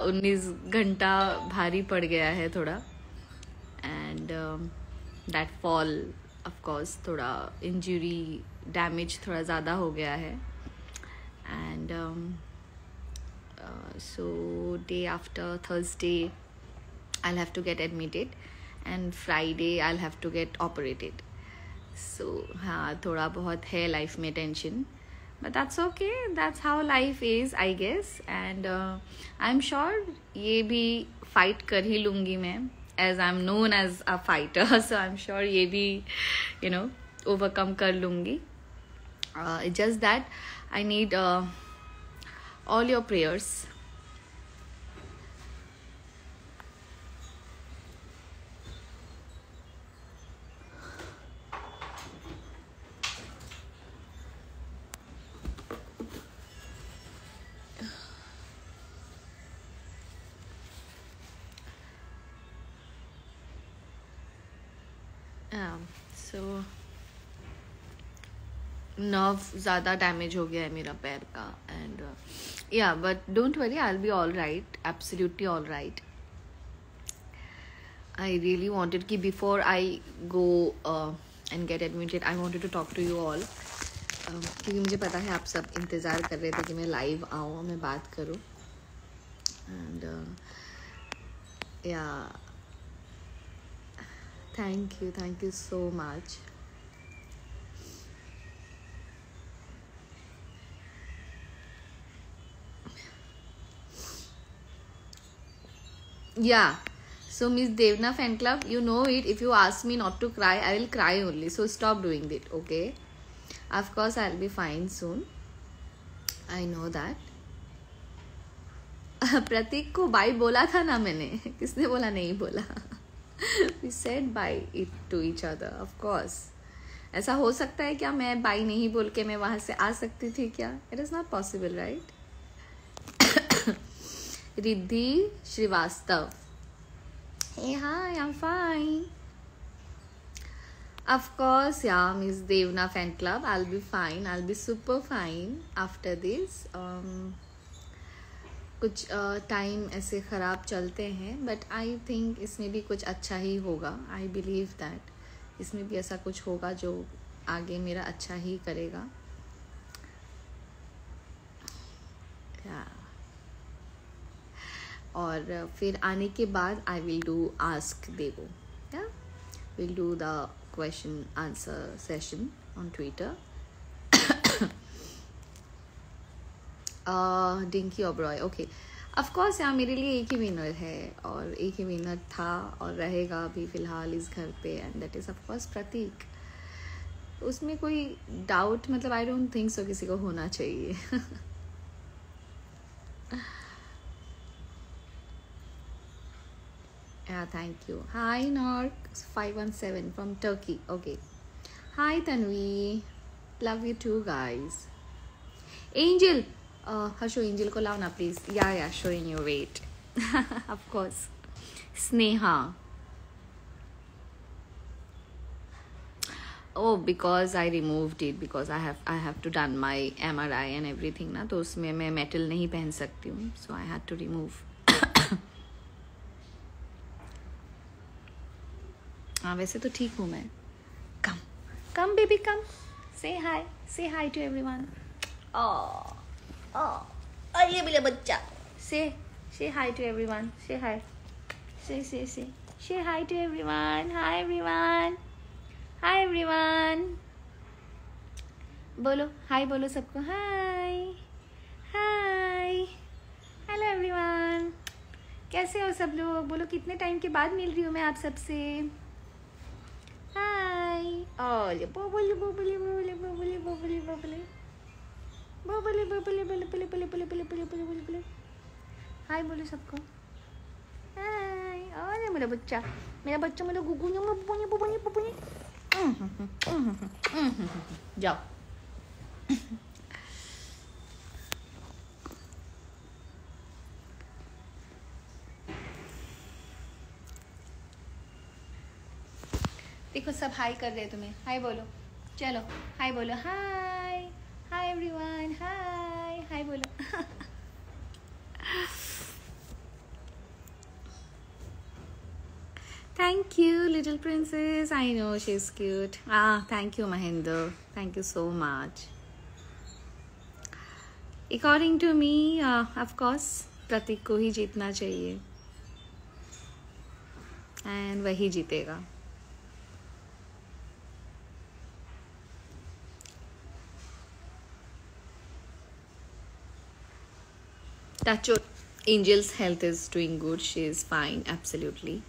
19 घंटा भारी पड़ गया है थोड़ा, and that fall of course थोड़ा इंजरी डैमेज थोड़ा ज़्यादा हो गया है, and so day after Thursday I'll have to get admitted and Friday I'll have to get operated. So हाँ थोड़ा बहुत है लाइफ में tension, but that's okay, that's how life is I guess, and I'm sure ये भी fight कर ही लूँगी मैं, as I'm known as a fighter, so I'm sure ये भी you know overcome कर लूँगी. It's just that I need all your prayers. So nerve ज़्यादा डैमेज हो गया है मेरा पैर का, and yeah but don't worry, I will be all right, absolutely all right. I really wanted कि before I go and get admitted I wanted to talk to you all, क्योंकि मुझे पता है आप सब इंतज़ार कर रहे थे कि मैं लाइव आऊँ, मैं बात करूँ, एंड या thank you so much. Yeah, so Miss Devna fan club, you know it, if you ask me not to cry I will cry only, so stop doing it, okay? Of course I'll be fine soon, I know that. प्रतीक को bye बोला था ना मैंने, किसने बोला नहीं बोला? We said bye it to each other, of course. ऐसा हो सकता है क्या मैं बाय नहीं बोल के मैं वहां से आ सकती थी क्या? It is not possible, right? Riddhi Srivastav. Hey, hi, I'm fine. Of course, yeah, Miss Devna fan club. I'll be fine. I'll be super fine after this. कुछ टाइम ऐसे ख़राब चलते हैं, बट आई थिंक इसमें भी कुछ अच्छा ही होगा. आई बिलीव दैट इसमें भी ऐसा कुछ होगा जो आगे मेरा अच्छा ही करेगा. और फिर आने के बाद आई विल डू आस्क देवो, या will do the question answer session on Twitter. Dinky Oberoi, okay, of course यार मेरे लिए एक ही विनर है, और एक ही विनर था और रहेगा अभी फ़िलहाल इस घर पे, and that is of course Prateek. उसमें कोई डाउट मतलब आई डोंट थिंक सो किसी को होना चाहिए. Yeah, thank you. Hi, Nork 517 from Turkey. Okay. Hi, Tanvi. Love you too, guys. Angel. Hasho, Angel ko lao na, please. Yeah, showing you. Wait. Of course. Sneha. Oh, because I removed it because I have to done my MRI and everything ना, तो उसमें मैं metal नहीं पहन सकती हूँ, so I had to remove. हाँ वैसे तो ठीक हूँ मैं. Come baby come, say hi to everyone. ये मेरा बच्चा, say hi to everyone, say hi, say hi to everyone. Hi everyone, बोलो hi, बोलो सबको hi. Hello everyone, कैसे हो सब लोग? बोलो कितने टाइम के बाद मिल रही हूँ मैं आप सबसे. Hi. Oh, bubbly. Hi बोलो सबको. Hi. Oh, मेरा बच्चा मेरा गुगू जाओ. देखो सब हाई कर रहे हैं तुम्हें. हाय बोलो, चलो हाय बोलो. हाय एवरीवन, हाय बोलो. Thank you, little princess. I know she's cute. Ah, thank you, Mahinder. Thank you so much. According to me, of course, प्रतीक को ही जीतना चाहिए and वही जीतेगा. Touch wood. Angel's health is doing good. She is fine, absolutely.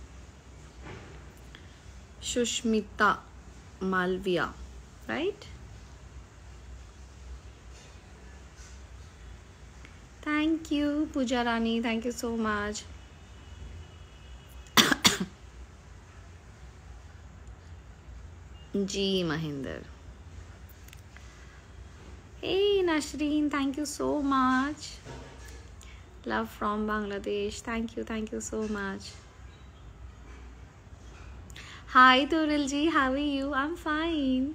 Shushmita Malviya, right? Thank you, Pooja Rani. Thank you so much. Ji Mahinder. Hey Nashreen, thank you so much. Love from Bangladesh. Thank you so much. Hi Toril ji, how are you? I'm fine.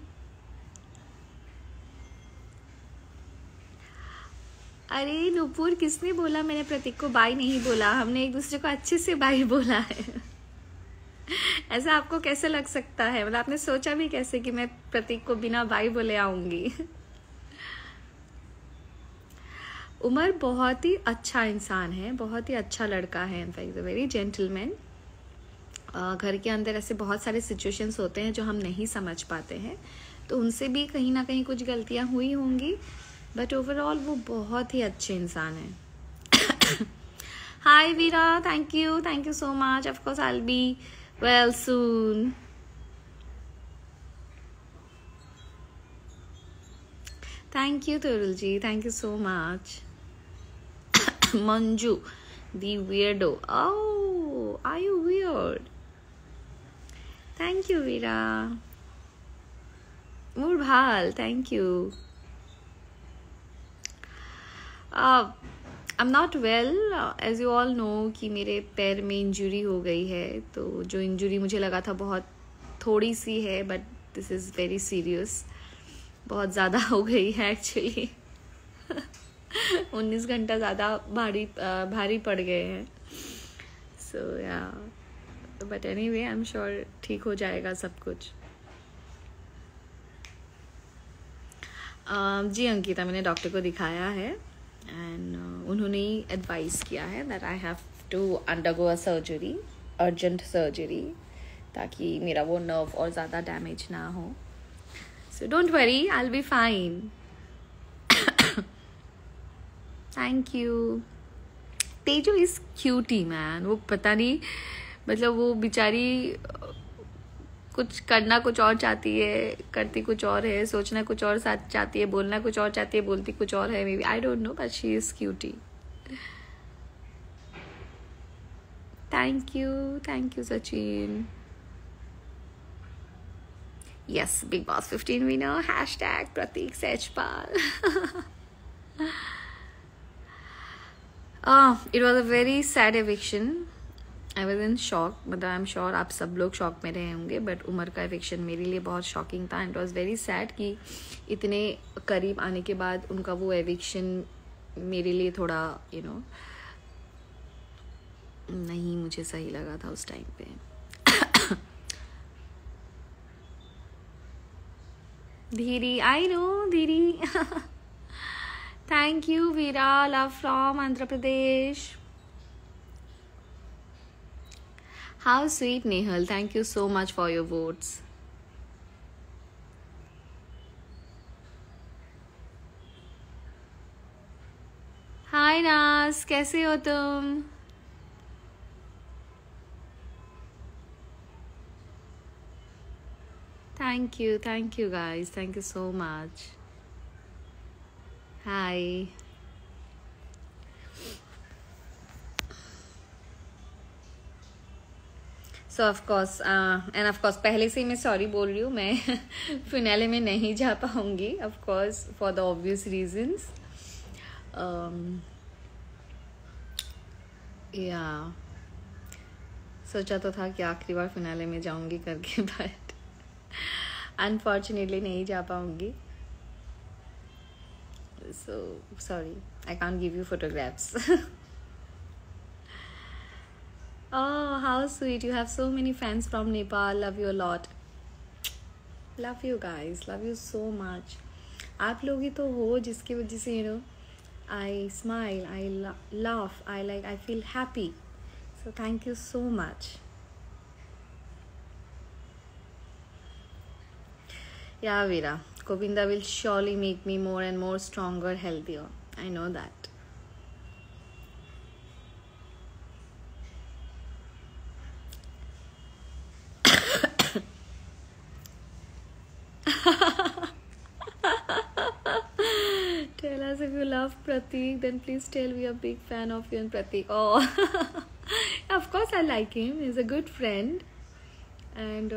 अरे नुपुर, किसने बोला मैंने प्रतीक को bye नहीं बोला? हमने एक दूसरे को अच्छे से बाय बोला है. ऐसा आपको कैसे लग सकता है? मतलब आपने सोचा भी कैसे कि मैं प्रतीक को बिना बाय बोले आऊंगी? उमर बहुत ही अच्छा इंसान है, बहुत ही अच्छा लड़का है. In fact very gentleman. घर के अंदर ऐसे बहुत सारे सिचुएशंस होते हैं जो हम नहीं समझ पाते हैं, तो उनसे भी कहीं ना कहीं कुछ गलतियां हुई होंगी, बट ओवरऑल वो बहुत ही अच्छे इंसान हैं. Hi Veera, thank you so much. Of course I will be well soon. Thank you Tarul ji, thank you so much. Manju, the weirdo. Oh, are you weird? Thank you, Veera. Murbhal, thank you. I'm not well. As you all know कि मेरे पैर में injury हो गई है, तो जो injury मुझे लगा था बहुत थोड़ी सी है, but this is very serious. बहुत ज़्यादा हो गई है एक्चुअली. 19 घंटा ज़्यादा भारी पड़ गए हैं. सो या, but anyway I am sure ठीक हो जाएगा सब कुछ. जी अंकिता, मैंने डॉक्टर को दिखाया है एंड उन्होंने ही एडवाइस किया है that I have to undergo a surgery, urgent surgery, ताकि मेरा वो नर्व और ज़्यादा डैमेज ना हो. So don't worry, I will be fine. Thank you. Tejo is cutie man. वो पता नहीं, मतलब वो बेचारी कुछ करना कुछ और चाहती है, करती कुछ और है, सोचना कुछ और साथ चाहती है, बोलना कुछ और चाहती है, बोलती कुछ और है. Maybe I don't know, but she is cutie. Thank you Sachin. Yes, big boss 15 winner. # Pratik Sejpal. It was a very sad eviction. I was in shock. मतलब आई एम श्योर आप सब लोग शॉक में रहे होंगे, बट उमर का एविक्शन मेरे लिए बहुत शॉकिंग था. And it was very sad कि इतने करीब आने के बाद उनका वो एविक्शन मेरे लिए थोड़ा नहीं मुझे सही लगा था उस टाइम पे. धीरी, I know Dhiri. Thank you, Veera. Love from Andhra Pradesh. How sweet, Nehal. Thank you so much for your votes. Hi, Nas. कैसे हो तुम? Thank you, guys. Thank you so much. Hi. So of course, and of course पहले से ही मैं sorry बोल रही हूँ. मैं फिनाले में नहीं जा पाऊंगी, of course for the obvious reasons. Yeah. सोचा तो था कि आखिरी बार फिनाले में जाऊंगी करके, बट अनफॉर्चुनेटली नहीं जा पाऊंगी. So sorry, I can't give you photographs. Oh, how sweet. You have so many fans from Nepal. Love you a lot. Love you guys. Love you so much. आप लोग ही तो हो जिसकी वजह से I smile, I laugh, I feel happy. So thank you so much. Yeah, Veera. Govinda will surely make me more and more stronger, healthier. I know that. Tell us if you love Pratik, then please tell we are a big fan of you and Pratik. Oh, of course I like him. He's a good friend. And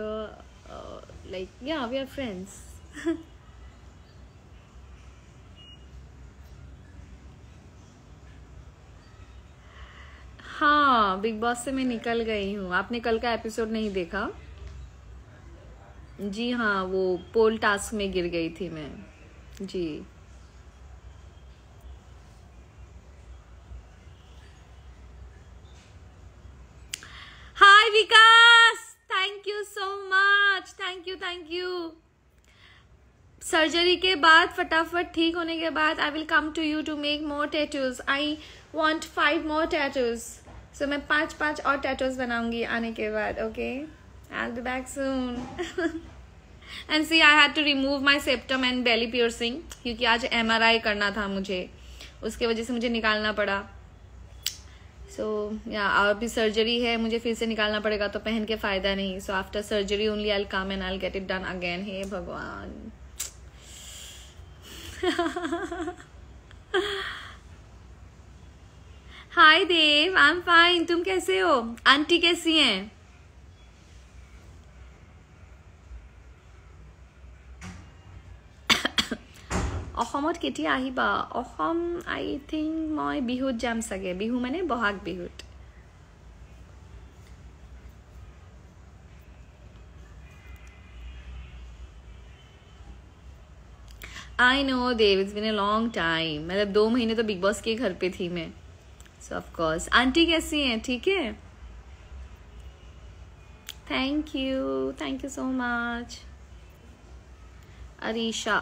yeah, we are friends. हाँ, big boss से मैं निकल गई हूँ. आपने कल का episode नहीं देखा? जी हाँ, वो पोल टास्क में गिर गई थी मैं. जी. Hi Vikas, thank you so much. Thank you. Surgery के बाद फटाफट ठीक होने के बाद I will come to you to make more tattoos. I want 5 more tattoos. So मैं 5 और टैटूज बनाऊंगी आने के बाद. Okay, I'll be back soon. And see, I had to remove my septum and belly piercing क्योंकि आज MRI करना था मुझे, उसके वजह से मुझे निकालना पड़ा. सो या और भी सर्जरी है, मुझे फिर से निकालना पड़ेगा तो पहन के फायदा नहीं. So after surgery only I come and I get it done again. हे भगवान. Hi Dev, I am fine. तुम कैसे हो? आंटी कैसी हैं? অসমত কেতিয়া আহিবা? অসম আই থিংক মই বিহুত যাম চাগে. বিহু মানে বহাগ বিহুত. I know Dev, it's been a long time. मतलब 2 महीने तो बिग बॉस के घर पे थी मैं. सो ऑफ कोर्स. आंटी कैसी हैं? ठीक है. Thank you so much. Arisha.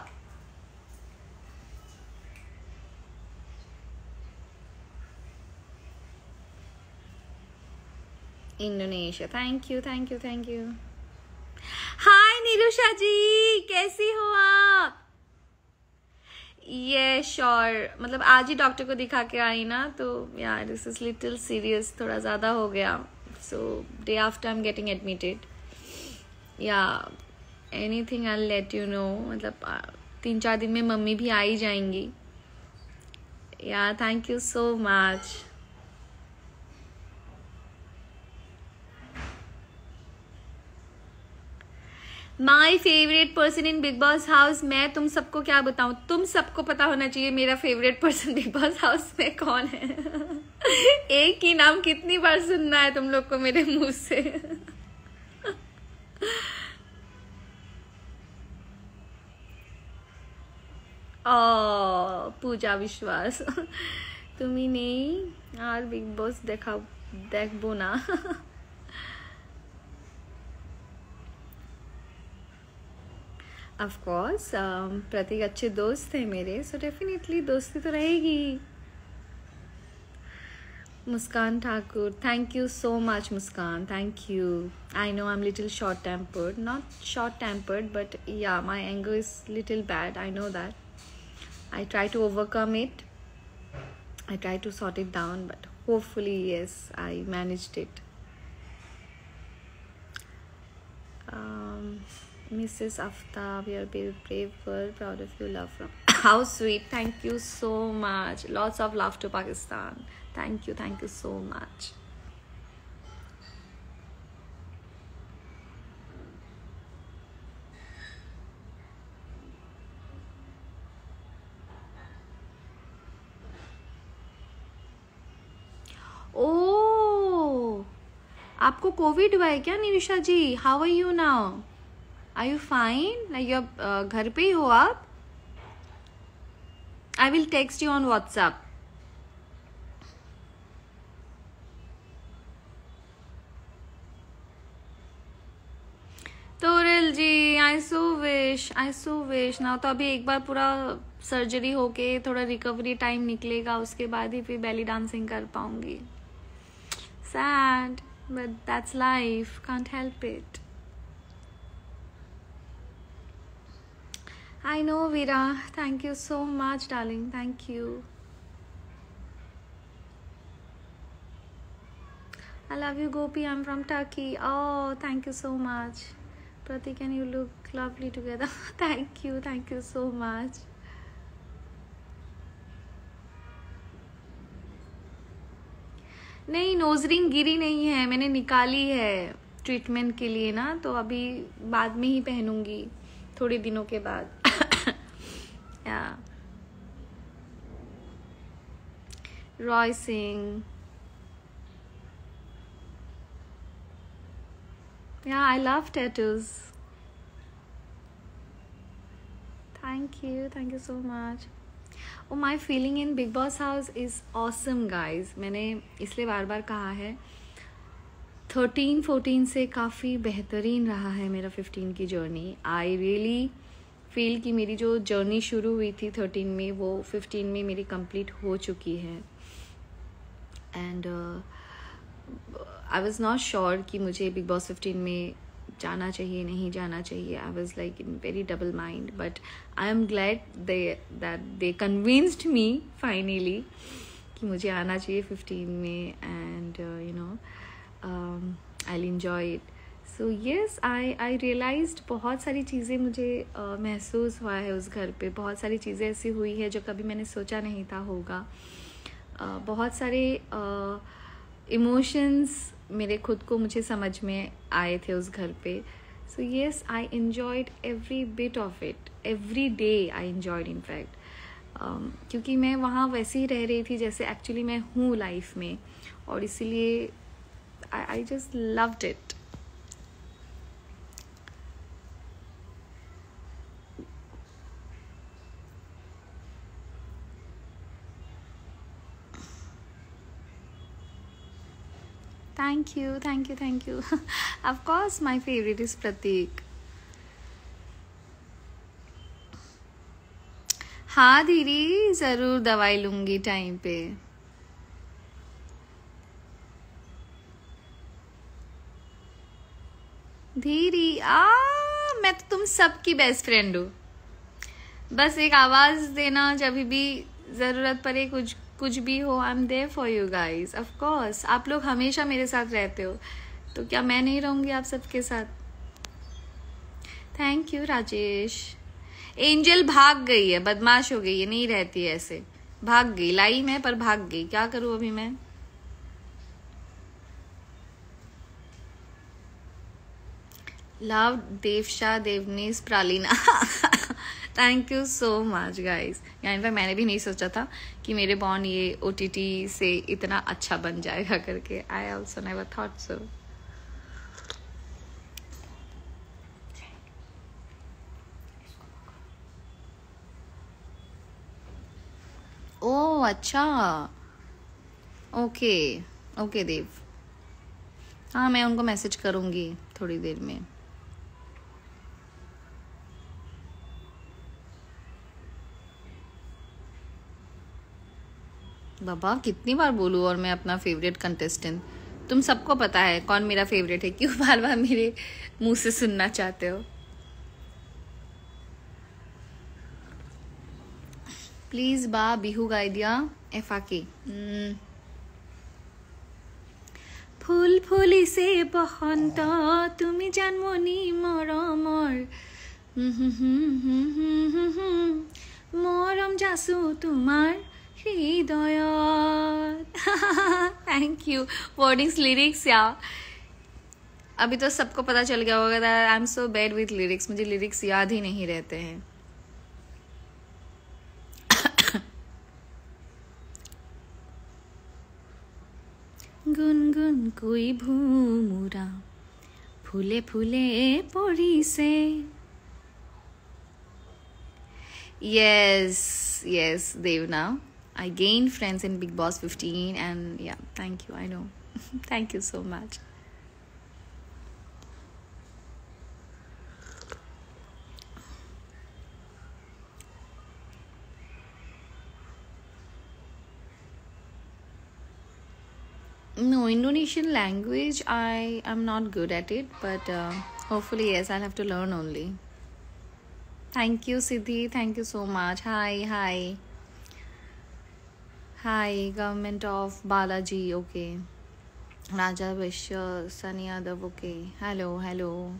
Indonesia. Thank you. Hi Nirusha ji, कैसी हो आप? ये श्योर. मतलब आज ही डॉक्टर को दिखा के आई ना, तो यार दिस इज लिटिल सीरियस. थोड़ा ज़्यादा हो गया. So day after I am getting admitted. Yeah anything I let you know. मतलब 3-4 दिन में मम्मी भी आ ही जाएंगी. या thank you so much. My favourite person in big boss house. मैं तुम सबको क्या बताऊं? तुम सबको पता होना चाहिए मेरा favourite person big boss house में कौन है. एक ही नाम कितनी बार सुनना है तुम लोग को मेरे मुंह से. पूजा विश्वास. तुम ही नहीं यार, बिग बॉस देखबो ना. ऑफ कोर्स प्रतीक अच्छे दोस्त थे मेरे, सो डेफिनेटली दोस्ती तो रहेगी. Muskan Thakur, thank you so much Muskan. Thank you. I know I am little short tempered. Not short tempered, but yeah my anger is little bad. I know that. I try to overcome it. I try to sort it down, but hopefully, yes, I managed it. Mrs. Aftab, you're a very brave girl. Proud of you. Love from. How sweet. Thank you so much. Lots of love to Pakistan. Thank you so much. ओह, आपको covid हुआ है क्या Nirisha ji? How are you now? Are you fine? Like you घर पे ही हो आप? I will text you on WhatsApp. I so wish ना। तो अभी एक बार पूरा सर्जरी होके थोड़ा रिकवरी टाइम निकलेगा, उसके बाद ही फिर बेली डांसिंग कर पाऊंगी। Sad, but that's life, can't help it. I know, Veera. Thank you so much, darling. Thank you. I love you, Gopi. I'm from Turkey. Oh, thank you so much. Pratik and you look lovely together. Thank you. Thank you so much. नहीं, nose ring गिरी नहीं है, मैंने निकाली है treatment के लिए ना, तो अभी बाद में ही पहनूंगी थोड़े दिनों के बाद। Yeah. Roy Singh. Yeah, I love tattoos. Thank you so much. Oh, my feeling in Big Boss house is awesome, guys. मैंने इसलिए बार बार कहा है, 13-14 से काफ़ी बेहतरीन रहा है मेरा 15 की जर्नी। आई रियली फील कि मेरी जो जर्नी शुरू हुई थी 13 में, वो 15 में मेरी कंप्लीट हो चुकी है। And I was not sure कि मुझे बिग बॉस 15 में जाना चाहिए नहीं जाना चाहिए। I was like in very double mind, but I am glad that they convinced me finally कि मुझे आना चाहिए 15 में। And you know, I will enjoy it. So yes, I realized बहुत सारी चीज़ें मुझे महसूस हुआ है उस घर पे। बहुत सारी चीज़ें ऐसी हुई है जो कभी मैंने सोचा नहीं था होगा। बहुत सारे इमोशंस मेरे खुद को मुझे समझ में आए थे उस घर पे। सो yes, I enjoyed every bit of it, every day I enjoyed in fact, क्योंकि मैं वहाँ वैसे ही रह रही थी जैसे एक्चुअली मैं हूँ लाइफ में, और इसीलिए I just loved it. Thank you. Of course, my favorite is Pratik. हाँ धीरी, जरूर दवाई लूंगी टाइम पे। धीरी, मैं तो तुम सबकी बेस्ट फ्रेंड हूँ। बस एक आवाज देना जब भी जरूरत पड़े, कुछ भी हो, I am there for you guys. Of course, आप लोग हमेशा मेरे साथ रहते हो, तो क्या मैं नहीं रहूंगी आप सबके साथ? Thank you Rajesh. एंजल भाग गई है, बदमाश हो गई है, नहीं रहती है ऐसे, भाग गई। लाई मैं पर भाग गई, क्या करूं अभी मैं? Love Devsha, Devnees, Pralina. Thank you so much guys. यानी फिर मैंने भी नहीं सोचा था कि मेरे बॉन्ड ये OTT से इतना अच्छा बन जाएगा करके। I also never thought so. Oh अच्छा, ओके देव। हाँ, मैं उनको मैसेज करूँगी थोड़ी देर में। बाबा कितनी बार बोलूँ और मैं अपना फेवरेट कंटेस्टेंट, तुम सबको पता है कौन मेरा फेवरेट है, क्यों बार बार मेरे मुंह से सुनना चाहते हो? प्लीज बा बिहू गाई दिया एफाके। ফুল ফুলিছে বসন্ত, তুমি জানমনি মৰমৰ, মৰম যাচো তোমাৰ हृदयत। Thank you. वर्डिंग्स, लिरिक्स यार, अभी तो सबको पता चल गया होगा। I am so bad with lyrics, मुझे लिरिक्स याद ही नहीं रहते हैं। गुनगुन कोई भूमुरा फूले फूले परिसे। Yes, Devna. I gained friends in Big Boss 15 and yeah, thank you, I know. Thank you so much. No, Indonesian language, I am not good at it, but hopefully, yes, I'll have to learn only. Thank you, Siddhi. Thank you so much. Hi, hi. Hi, Government of Balaji. Okay. Raja Vishya, Sunny Yadav. Okay. Hello, hello.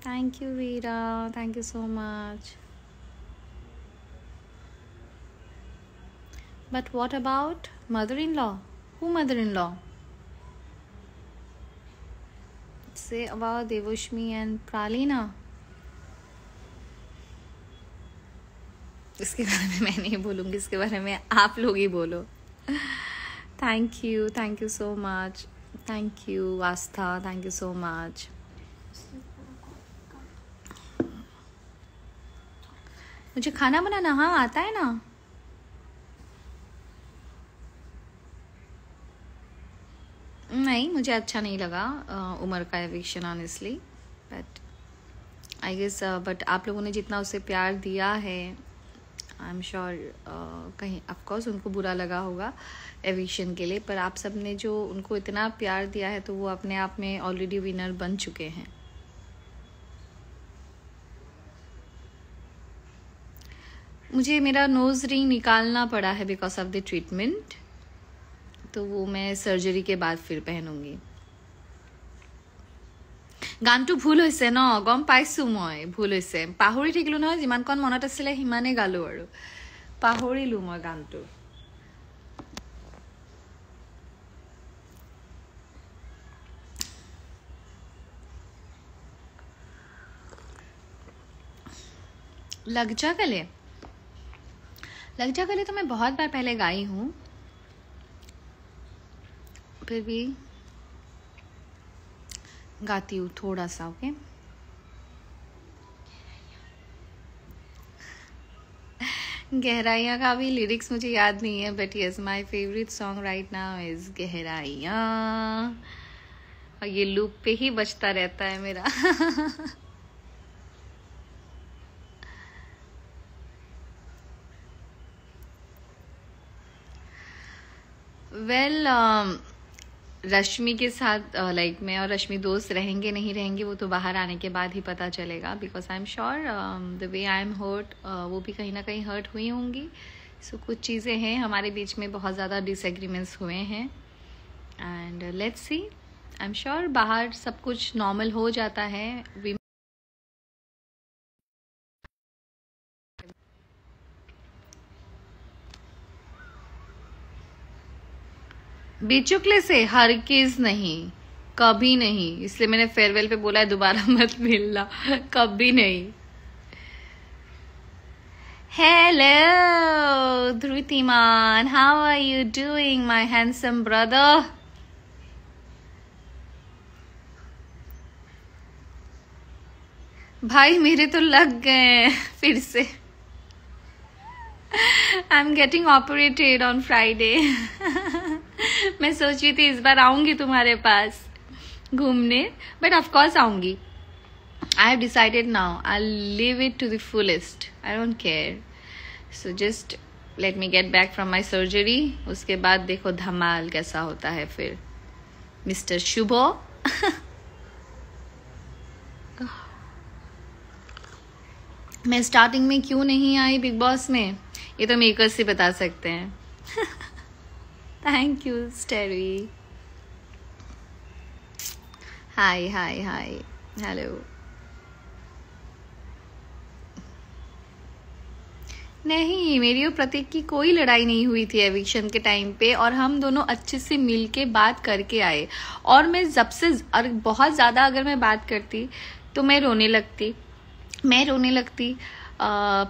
Thank you, Veera. Thank you so much. But what about mother-in-law? Who mother-in-law? Say about Devoshmi and Pralina. इसके बारे में मैं नहीं बोलूँगी, इसके बारे में आप लोग ही बोलो. Thank you so much. Thank you, Astha. Thank you so much. मुझे खाना बनाना हाँ आता है ना. नहीं, मुझे अच्छा नहीं लगा उमर का eviction honestly, but I guess but आप लोगों ने जितना उसे प्यार दिया है, आई एम श्योर कहीं ऑफकोर्स उनको बुरा लगा होगा एविक्शन के लिए, पर आप सब ने जो उनको इतना प्यार दिया है तो वो अपने आप में ऑलरेडी विनर बन चुके हैं. मुझे मेरा नोज रिंग निकालना पड़ा है बिकॉज ऑफ द ट्रीटमेंट, तो वो मैं सर्जरी के बाद फिर पहनूंगी. গানটো ভুল হৈছে ন, গম পাইছোঁ মই ভুল হৈছে, পাহৰি থাকিলোঁ নহয়, যিমানকণ মনত আছিলে সিমানেই গালোঁ আৰু পাহৰিলোঁ মই গানটো. लग जा गले तो मैं बहुत बार पहले गाई हूँ, फिर भी गाती हूँ थोड़ा सा. ओके, गहराइयाँ का भी लिरिक्स मुझे याद नहीं है, but yes my favourite song right now is गहराइयाँ, और ये लूप पे ही बजता रहता है मेरा. वेल रश्मि के साथ लाइक मैं और रश्मि दोस्त रहेंगे नहीं रहेंगे वो तो बाहर आने के बाद ही पता चलेगा, because I am sure the way I am hurt वो भी कहीं ना कहीं हर्ट हुई होंगी. सो कुछ चीज़ें हैं हमारे बीच में, बहुत ज़्यादा डिसएग्रीमेंट्स हुए हैं, and let's see. I am sure बाहर सब कुछ नॉर्मल हो जाता है. बेचुकले से हरगिज़ नहीं, कभी नहीं, इसलिए मैंने फेयरवेल पे बोला है दोबारा मत मिलना, कभी नहीं. Hello Dhrutiman, how are you doing my handsome brother? भाई मेरे तो लग गए फिर से. I am getting operated on Friday. मैं सोच रही थी इस बार आऊंगी तुम्हारे पास घूमने, बट ऑफ कोर्स आऊंगी. I have decided now I live it to the fullest, I don't care. So just let me get back from my surgery, उसके बाद देखो धमाल कैसा होता है फिर. मिस्टर शुभो मैं स्टार्टिंग में क्यों नहीं आई बिग बॉस में, ये तो मेकर्स ही बता सकते हैं. Thank you स्टेरी. Hi hi hi hello. नहीं, मेरी और प्रतीक की कोई लड़ाई नहीं हुई थी एविक्शन के टाइम पे, और हम दोनों अच्छे से मिल के बात करके आए. और मैं जब से बहुत ज़्यादा अगर मैं बात करती तो मैं रोने लगती.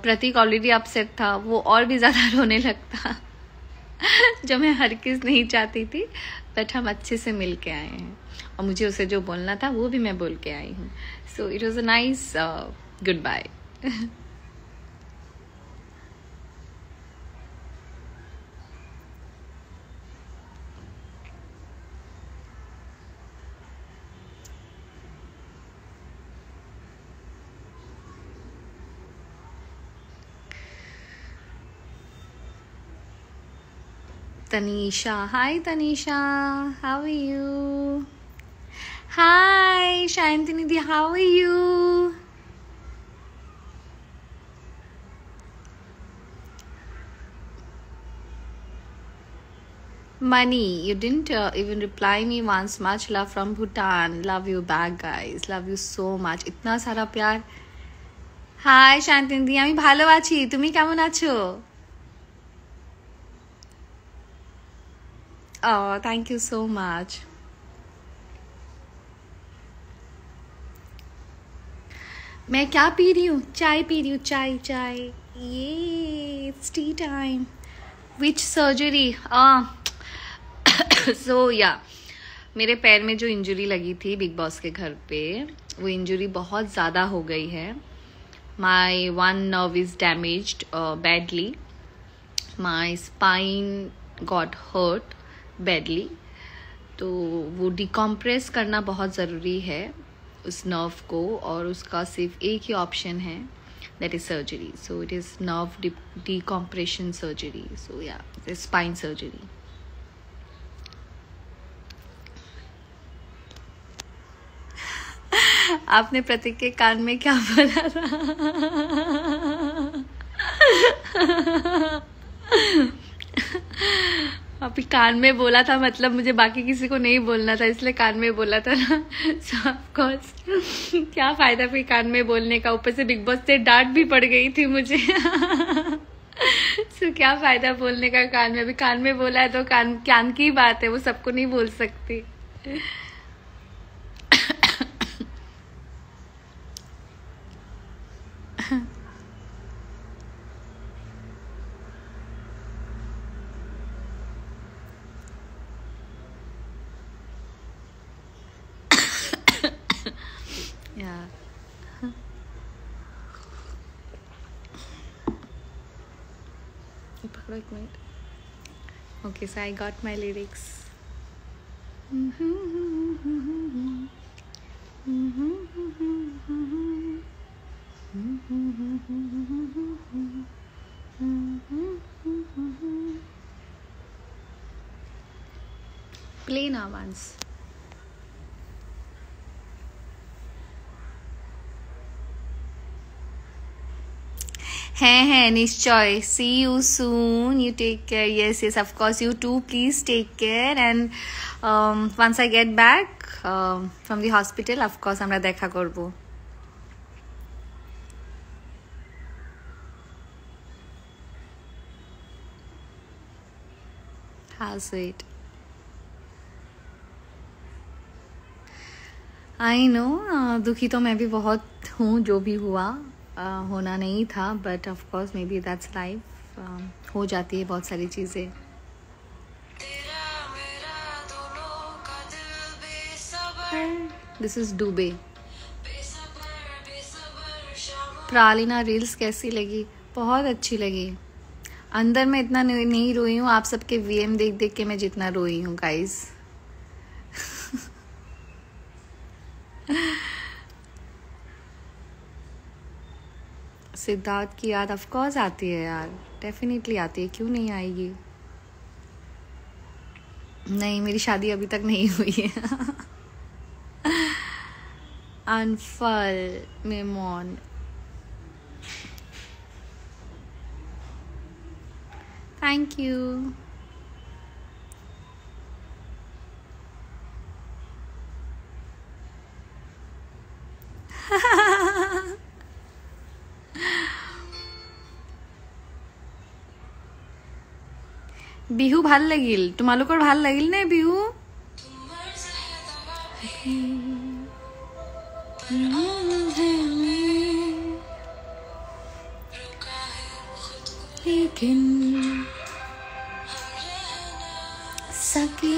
प्रतीक ऑलरेडी अपसेट था, वो और भी ज़्यादा रोने लगता, जो मैं हरगिज़ नहीं चाहती थी. बट हम अच्छे से मिल के आए हैं, और मुझे उसे जो बोलना था वो भी मैं बोल के आई हूँ. So it was a nice goodbye. Tanisha. Hi Tanisha, how are you? Hi Shantinidhi, how are you? Money, you didn't even reply me once. Much love from Bhutan. Love you back guys. Love you so much. इतना सारा प्यार. Hi Shantinidhi, আমি ভালো আছি. তুমি কেমন আছো? Oh, thank you so much. मैं क्या पी रही हूँ? चाय पी रही हूँ. चाय. ये it's tea time. Which surgery? So yeah, मेरे पैर में जो इंजरी लगी थी बिग बॉस के घर पे, वो इंजरी बहुत ज़्यादा हो गई है. My one nerve is damaged badly. My spine got hurt badly. तो वो डिकम्प्रेस करना बहुत ज़रूरी है उस नर्व को, और उसका सिर्फ एक ही ऑप्शन है, that is surgery. So it is nerve decompression surgery. So yeah, it's spine surgery. आपने प्रतीक के कान में क्या बोला था? अभी कान में बोला था, मतलब मुझे बाकी किसी को नहीं बोलना था, इसलिए कान में बोला था ना. So of course, क्या फायदा फिर कान में बोलने का. ऊपर से बिग बॉस से डांट भी पड़ गई थी मुझे. So क्या फायदा बोलने का कान में. अभी कान में बोला है तो कान की बात है, वो सबको नहीं बोल सकती. Yeah. पकड़ो एक minute. Okay, so I got my lyrics. Play now once. हैं निश्चय. See you soon. You take care. Yes, of course. You too. Please take care. And once I get back from the hospital, of course, আমরা দেখা করব. How sweet. I know. दुखी तो मैं भी बहुत हूँ, जो भी हुआ. होना नहीं था, but of course may be that's life. हो जाती है बहुत सारी चीज़ें. दिस इज डूबे. प्रालिना रील्स कैसी लगी? बहुत अच्छी लगी. अंदर मैं इतना नहीं रोई हूँ, आप सबके वीएम देख देख के मैं जितना रोई हूँ गाइस. सिद्धार्थ की याद ऑफ कोर्स आती है यार, डेफिनेटली आती है. क्यों नहीं आएगी? नहीं, मेरी शादी अभी तक नहीं हुई है. अनफल मेमोन. Thank you. বিহু ভাল লাগিল. তোমালোকৰ ভাল লাগিল নে বিহু? सके